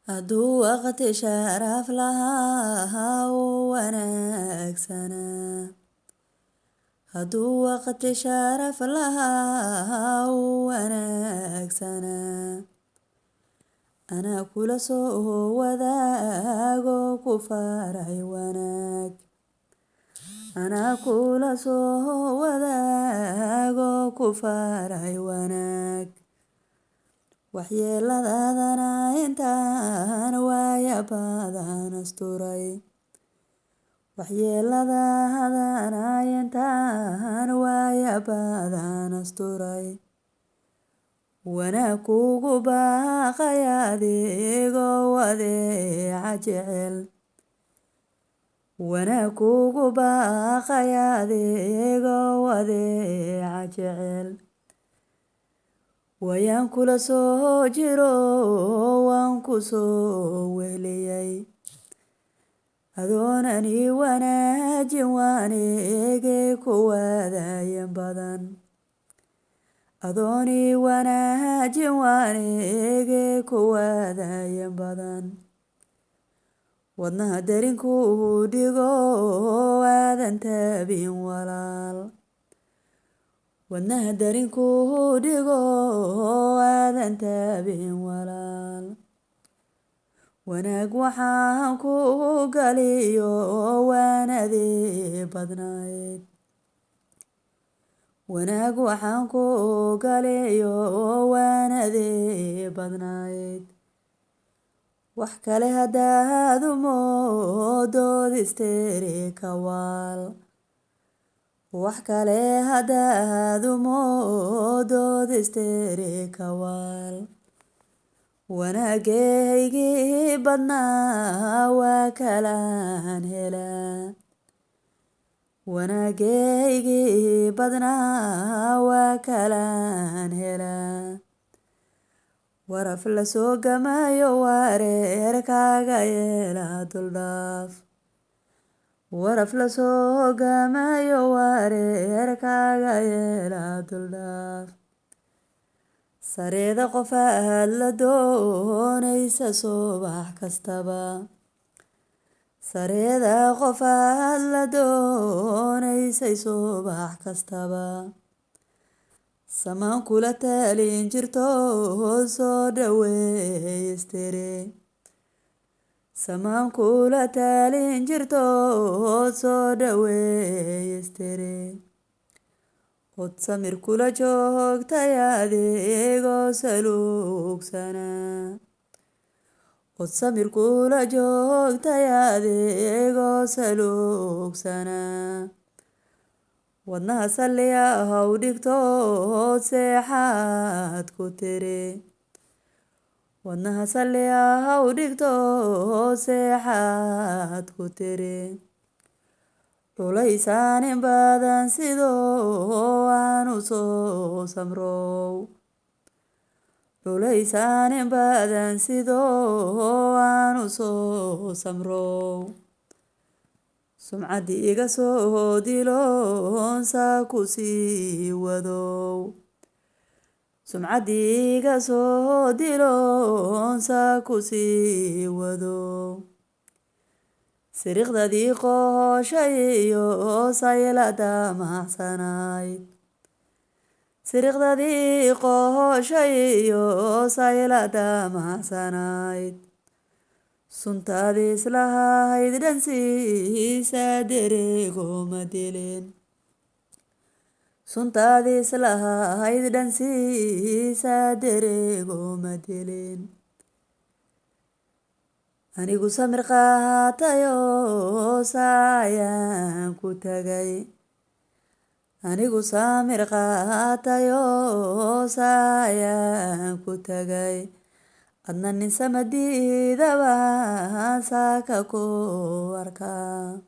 hadduu waqti sharaf lahaa u wanaagsanaa hadduu waqti sharaf lahaa u wanaagsanaa anaa kula soo wadaago ku faray wanaag anaa kula soo wadaago ku faray wanaag waxyeeladaadana intaan waaya badan asturay waxyeeladaadana intaan waaya badan asturay wanaag kugu baaqaya adigoo wadeeca jecel wanaag kugu baaqaya adigoo wadeeca jecel wayaan kula soo jiro waan ku soo weliyay adoonani wanaajin waan eegay ku waadayan badan adooni wanaajin waan eegay ku waadayan badan wadnaha darinkuu dhigo aadan taabin walaal wadnaha darinkuu dhigo aadan taabin walaal wanaag waxaan ku galiyo waanadii badnayd wanaag waxaan ku galiyo waanadii badnayd wax kale haddaad umoodood isteeri ka waal wax kale haddaad umoodood isteeri ka waal wanaagaygii badnaa waa kalaan helaa wanaagaygii badnaa waa kalaan helaa waraf la soo gamayo wareerkaaga yeela duldhaaf waraf la soo gamayo wareerkaaga yeela duldhaaf sareeda qof aad la doonaysa subax kastaba sareeda qof aad la doonaysay subax kastaba samaan kula taalin jirto soo dhaweystire samaan kula taalin jirto soo dhaweystire od samir kula joogtay adigoo saluugsanaa od samir kula joogtay adigoo saluugsanaa wadnaha salliya haw dhigto seexaad ku tiri wadnaha salliya haw dhigto seexaad ku tiri culaysaanin badan sidoo aanu soo samrow culaysaanin badan sidoo aanu soo samrow sumcaddii iga soo diloonsaa ku sii wadow sumcaddii iga soo diloonsaa ku sii wadow siriqdadii qooshay iyo sayla damacsanayd siriqdadii qooshay iyo sayla damacsanayd suntaadii islahayd dhansiisa dereegoma dilin suntaadii islahayd dhansiisa dereegoma dilin anigu samir qaatayo saayaan ku tagay anigu samir qaatayo saayaan ku tagay adna nin samadiidaba saaka ku arkaa